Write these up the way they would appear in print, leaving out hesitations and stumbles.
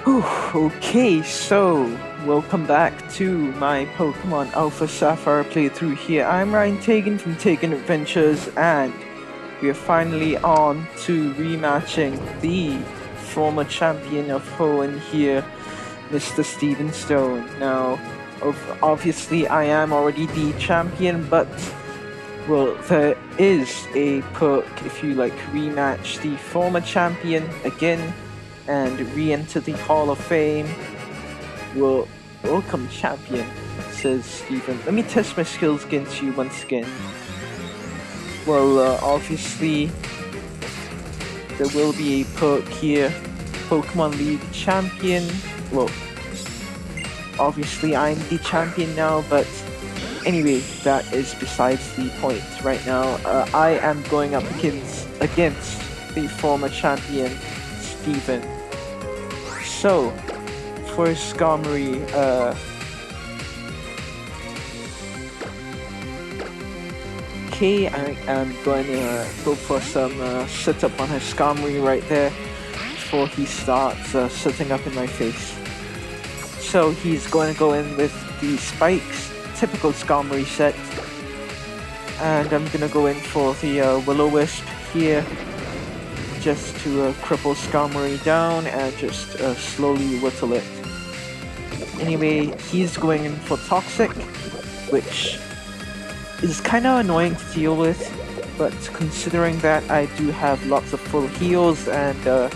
Okay, so welcome back to my Pokemon Alpha Sapphire playthrough here. I'm Ryan Taegan from TaeganAdventures, and we are finally on to rematching the former champion of Hoenn here, Mr. Steven Stone. Now, obviously, I am already the champion, but well, there is a perk if you rematch the former champion again and re-enter the Hall of Fame. Well, welcome, champion, says Steven. Let me test my skills against you once again. Well, obviously, there will be a perk here. Pokemon League champion. Well, obviously, I'm the champion now, but anyway, that is besides the point right now. I am going up against the former champion, Steven. So, for Skarmory, okay, I am going to go for some setup on his Skarmory right there before he starts setting up in my face. So he's going to go in with the spikes, typical Skarmory set, and I'm going to go in for the Will-O-Wisp here, just to cripple Skarmory down and just slowly whittle it. Anyway, he's going in for Toxic, which is kind of annoying to deal with, but considering that I do have lots of full heals and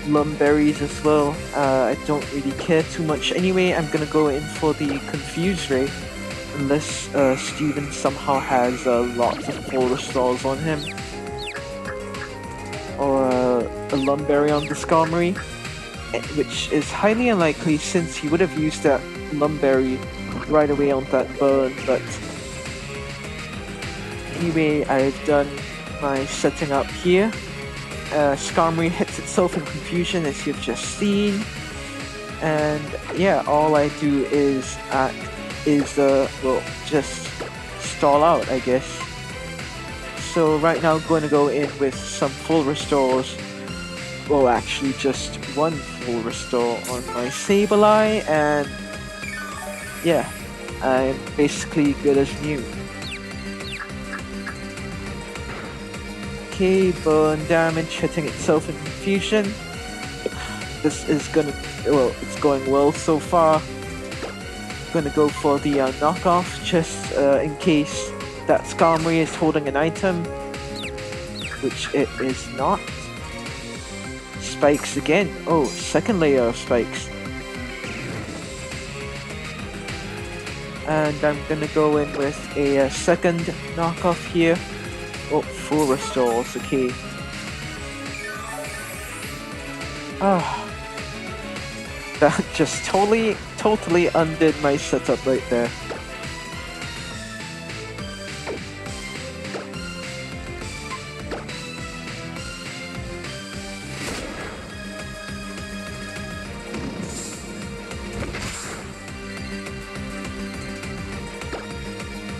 Lumberries as well, I don't really care too much. Anyway, I'm gonna go in for the Confuse Ray, unless Steven somehow has lots of full restores on him, or a Lumberry on the Skarmory, which is highly unlikely since he would have used that Lumberry right away on that burn. But anyway, I've done my setting up here. Skarmory hits itself in confusion, as you've just seen, and yeah, all I do is well, just stall out, I guess. So right now I'm going to go in with some full restores. Well, actually just one full restore on my Sableye, and yeah, I'm basically good as new. Okay, burn damage hitting itself in confusion. This is it's going well so far. Gonna go for the knockoff, just in case that Skarmory is holding an item, which it is not. Spikes again. Oh, second layer of spikes. And I'm gonna go in with a second knockoff here. Oh, full restores, okay. That just totally undid my setup right there.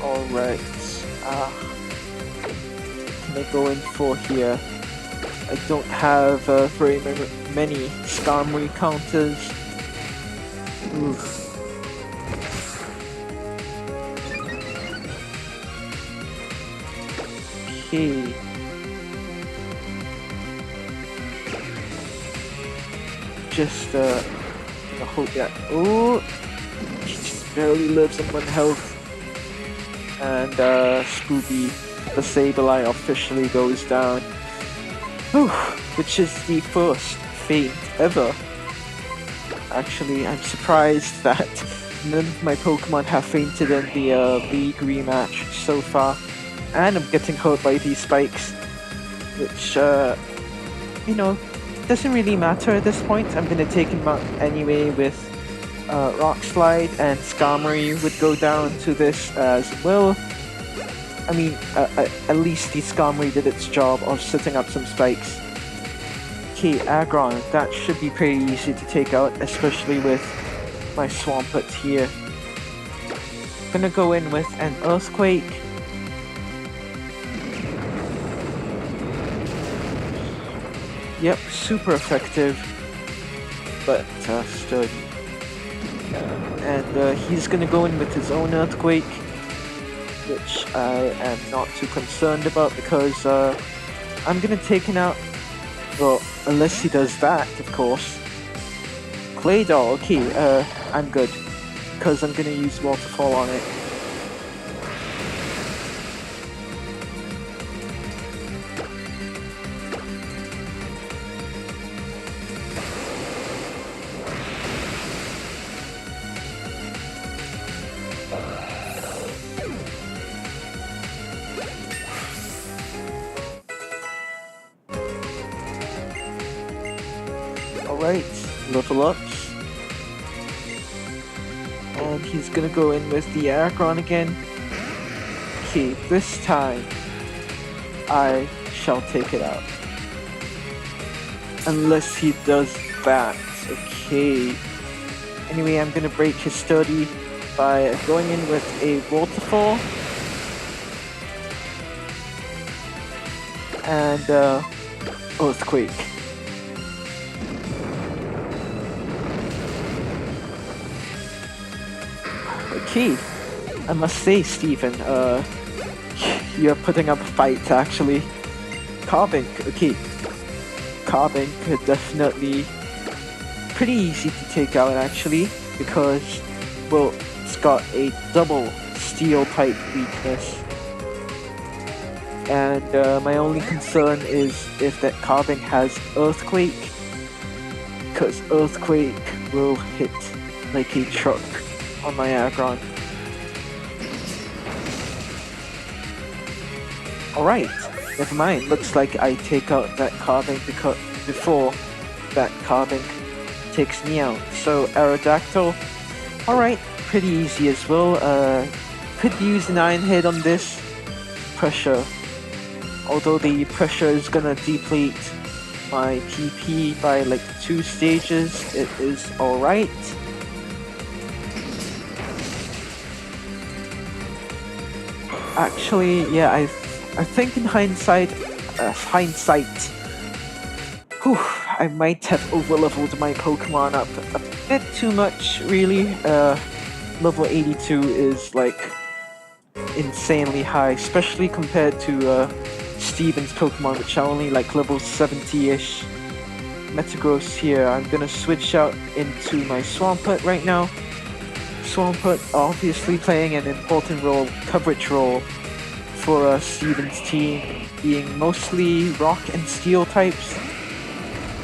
Alright, can I go in for here? I don't have very many Skarmory counters. Oof. Okay. Just I hope that. Oh, he just barely lives on 1 health. And Scooby, the Sableye, officially goes down. Whew, which is the first faint ever. Actually, I'm surprised that none of my Pokemon have fainted in the League rematch so far. And I'm getting hurt by these spikes, which, you know, doesn't really matter at this point. I'm gonna take him out anyway with Rock Slide, and Skarmory would go down to this as well. I mean, at least the Skarmory did its job of setting up some spikes. Okay, Aggron, that should be pretty easy to take out, especially with my Swampert here. Gonna go in with an Earthquake. Yep, super effective. but sturdy. And he's gonna go in with his own Earthquake, which I am not too concerned about because I'm gonna take him out. Well, unless he does that, of course. Clay Doll, okay, I'm good. Because I'm gonna use Waterfall on it. Alright, level ups. And he's gonna go in with the Aggron again. Okay, this time I shall take it out. Unless he does that. Okay. Anyway, I'm gonna break his sturdy by going in with a Waterfall. And Earthquake. Okay, I must say, Steven, you're putting up a fight, actually. Carving, okay. Carving could definitely pretty easy to take out, actually, because, well, it's got a double steel type weakness. And my only concern is if that Carving has Earthquake, because Earthquake will hit like a truck on my Aggron. Alright, never mind. Looks like I take out that Carving before that Carving takes me out. So Aerodactyl, alright, pretty easy as well. Could use an Iron Head on this. Pressure. Although the pressure is gonna deplete my PP by like 2 stages, it is alright. Actually, yeah, I think in hindsight, whew, I might have overleveled my Pokemon up a bit too much, really. Level 82 is like insanely high, especially compared to Steven's Pokemon, which are only like level 70-ish. Metagross here, I'm gonna switch out into my Swampert right now. Swampert obviously playing an important role, coverage role for Steven's team, being mostly rock and steel types.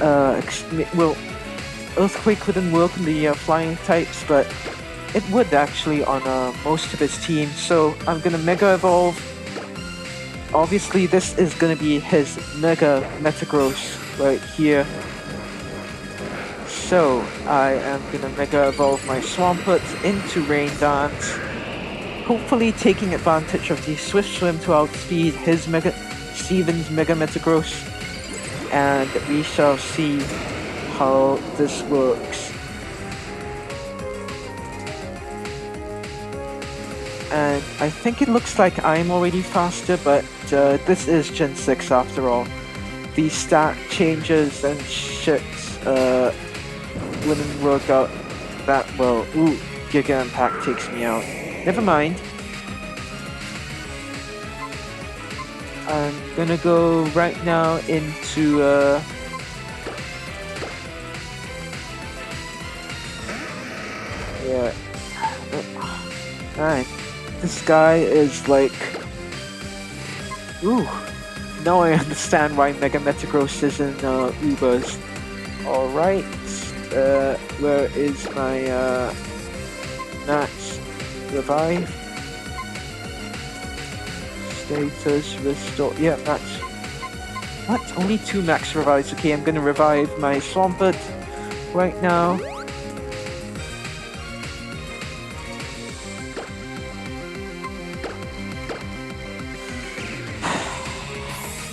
Well, Earthquake wouldn't work on the flying types, but it would actually on most of his team. So I'm gonna Mega Evolve. Obviously, this is gonna be his Mega Metagross right here. So, I am gonna Mega Evolve my Swampert into Rain Dance, hopefully taking advantage of the Swift Swim to outspeed Steven's Mega Metagross, and we shall see how this works. And I think it looks like I'm already faster, but this is Gen 6 after all. The stat changes and shit wouldn't work out that well. Ooh, Giga Impact takes me out. Never mind. I'm gonna go right now into yeah. Alright. This guy is like, ooh. Now I understand why Mega Metagross is in Ubers. Alright. Where is my Max Revive? Status restore. Yeah, Max. What? Only 2 Max Revives. Okay, I'm gonna revive my Swampert right now.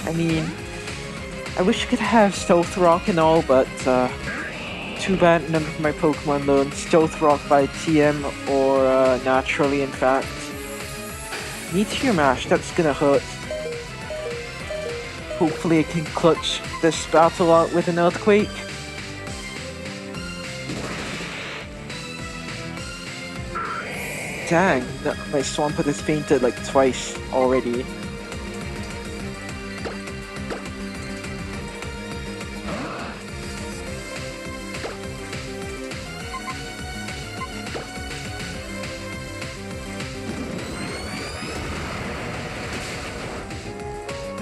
I mean, I wish I could have Stealth Rock and all, but too bad none of my Pokemon learned Stealth Rock by TM or naturally, in fact. Meteor Mash, that's gonna hurt. Hopefully I can clutch this battle out with an Earthquake. dang, my Swampert has fainted like twice already.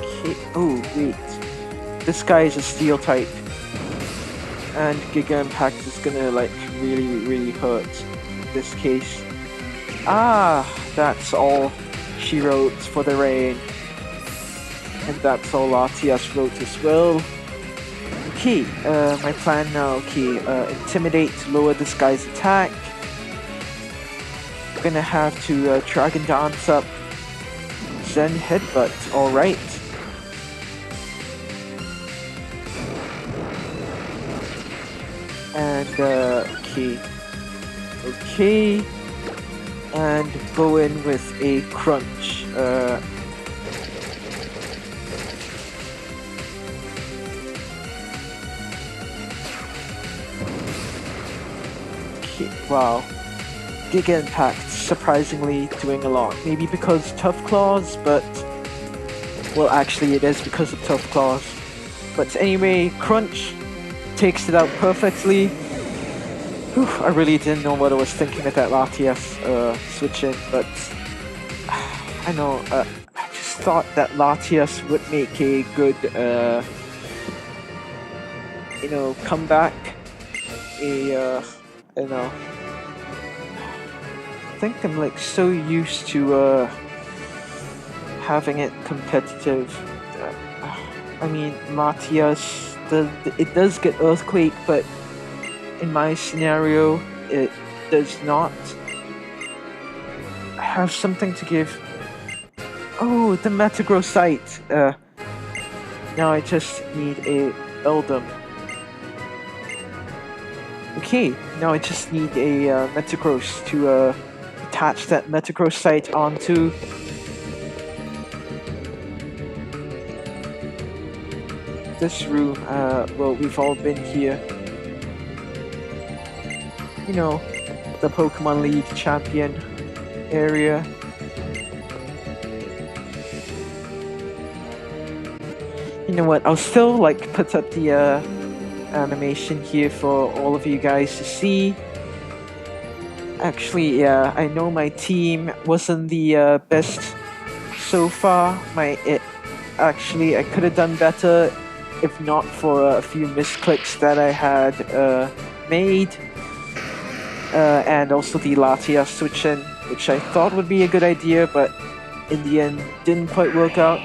Okay. Oh wait, this guy is a Steel type, and Giga Impact is gonna like really hurt in this case. Ah, that's all she wrote for the rain. And that's all Latias wrote as well. Okay, my plan now, okay, Intimidate to lower this guy's attack. Gonna have to Dragon Dance up Zen Headbutt, alright. And, okay. And go in with a Crunch. Okay, wow. Giga Impact surprisingly doing a lot. Maybe because Tough Claws, but... Well, actually it is because of Tough Claws. But anyway, Crunch takes it out perfectly. Whew, I really didn't know what I was thinking with that Latias switch in, but I know, I just thought that Latias would make a good, you know, comeback. I don't know. I think I'm like so used to having it competitive. I mean, Latias, it does get Earthquake, but in my scenario, it does not have something to give. Oh, the Metagrossite! Now I just need a Eldum. Okay, now I just need a Metagross to attach that Metagrossite onto. This room. Well, we've all been here. You know, the Pokemon League champion area. You know what, I'll still like put up the animation here for all of you guys to see. Actually, yeah, I know my team wasn't the best so far. Actually, I could have done better if not for a few misclicks that I had made. And also the Latias switch in, which I thought would be a good idea, but in the end didn't quite work out.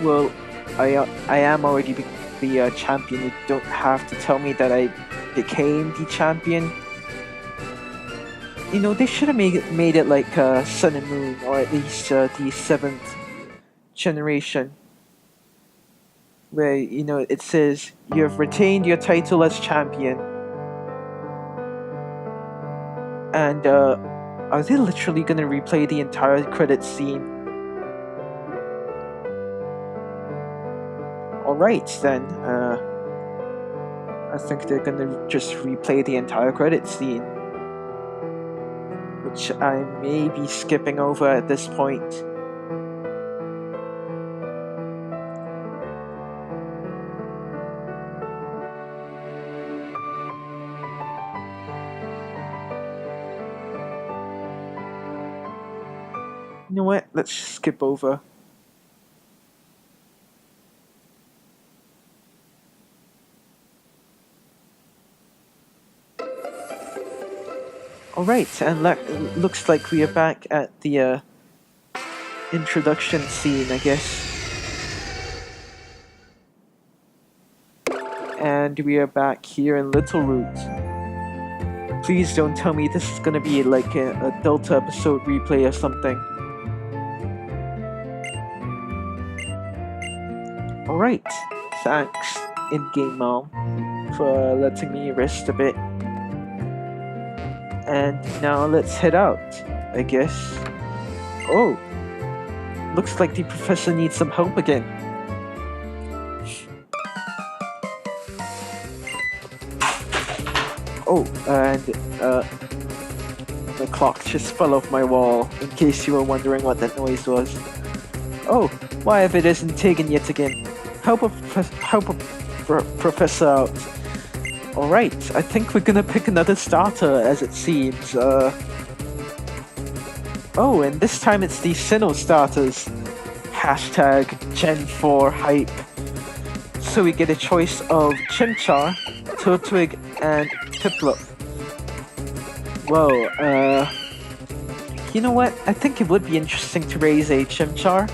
Well, I am already the champion. You don't have to tell me that I became the champion. You know, they should have made it like Sun and Moon, or at least the 7th generation. Where, you know, it says, you have retained your title as champion. And, are they literally gonna replay the entire credits scene? Alright then, I think they're gonna just replay the entire credits scene. Which I may be skipping over at this point. You know what? Let's skip over. Alright, and looks like we are back at the introduction scene, I guess. And we are back here in Littleroot. Please don't tell me this is gonna be like a Delta episode replay or something. Alright, thanks, in-game mom, for letting me rest a bit. And now let's head out, I guess. Oh, looks like the professor needs some help again. Oh, and the clock just fell off my wall, in case you were wondering what that noise was. Oh, why if it isn't Taegan yet again? Help a professor out. Alright, I think we're gonna pick another starter, as it seems. Oh, and this time it's the Sinnoh starters. Hashtag Gen 4 hype. So we get a choice of Chimchar, Turtwig, and Piplup. Whoa, you know what? I think it would be interesting to raise a Chimchar.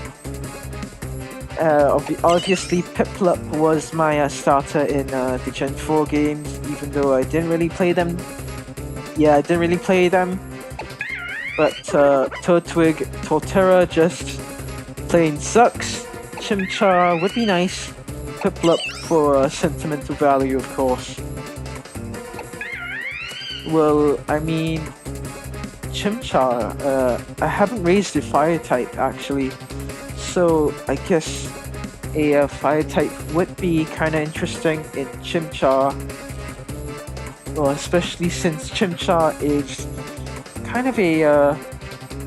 Obviously, Piplup was my starter in the Gen 4 games, even though I didn't really play them. Yeah, I didn't really play them. But Turtwig, Torterra just plain sucks. Chimchar would be nice. Piplup for sentimental value, of course. Well, I mean, Chimchar, I haven't raised a fire type actually. So I guess a fire type would be kind of interesting in Chimchar. Well, especially since Chimchar is kind of a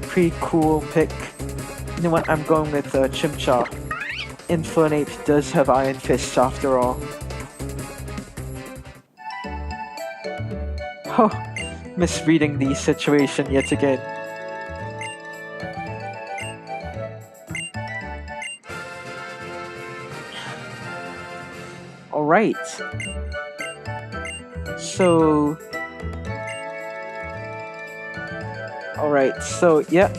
pretty cool pick. You know what? I'm going with Chimchar. Infernape does have Iron Fist after all. Oh, misreading the situation yet again. Alright. So... yeah,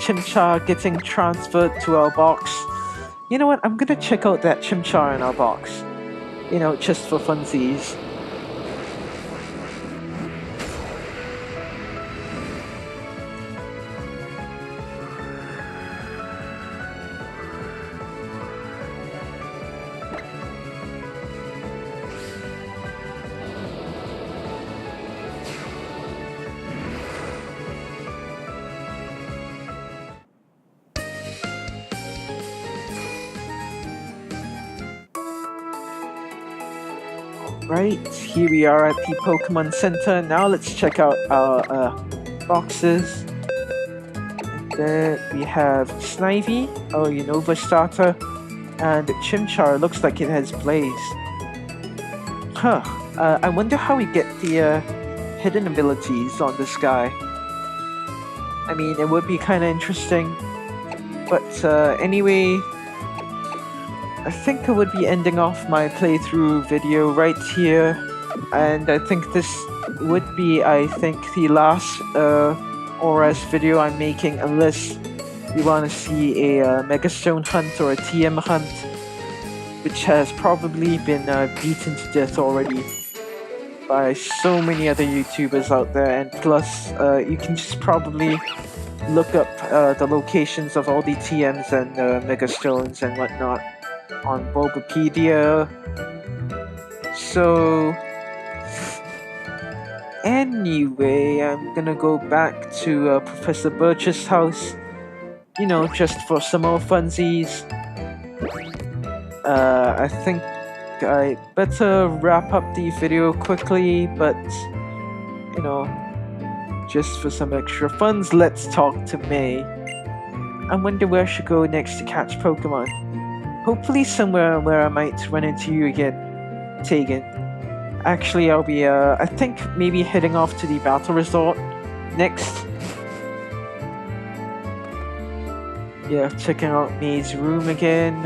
Chimchar getting transferred to our box. You know what, I'm gonna check out that Chimchar in our box. You know, just for funsies. Right, here we are at the Pokemon Center. Now let's check out our boxes. And then we have Snivy, our Unova starter, and Chimchar looks like it has Blaze. Huh, I wonder how we get the hidden abilities on this guy. I mean, it would be kind of interesting. But anyway, I think I would be ending off my playthrough video right here, and I think this would be, the last ORAS video I'm making, unless you want to see a Megastone hunt or a TM hunt, which has probably been beaten to death already by so many other YouTubers out there, and plus you can just probably look up the locations of all the TMs and Megastones and whatnot on Bulbapedia. So anyway, I'm gonna go back to Professor Birch's house, you know, just for some more funsies. I think I better wrap up the video quickly, but you know, just for some extra funds, let's talk to May. I wonder where I should go next to catch Pokemon. Hopefully somewhere where I might run into you again, Taegan. Actually, I'll be, I think maybe heading off to the Battle Resort next. Yeah, checking out May's room again.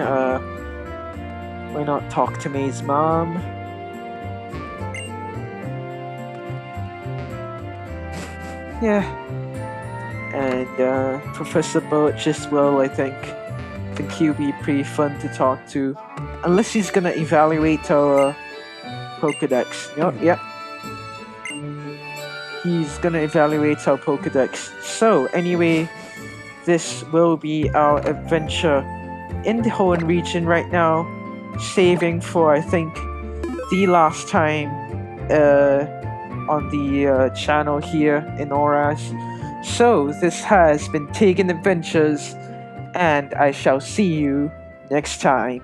Why not talk to May's mom? Yeah. And Professor Birch as well, I think he'll be pretty fun to talk to. Unless he's gonna evaluate our Pokedex. Yep. He's gonna evaluate our Pokedex. So, anyway, this will be our adventure in the Hoenn region right now. Saving for, I think, the last time on the channel here in ORAS. So, this has been TaeganAdventures, and I shall see you next time.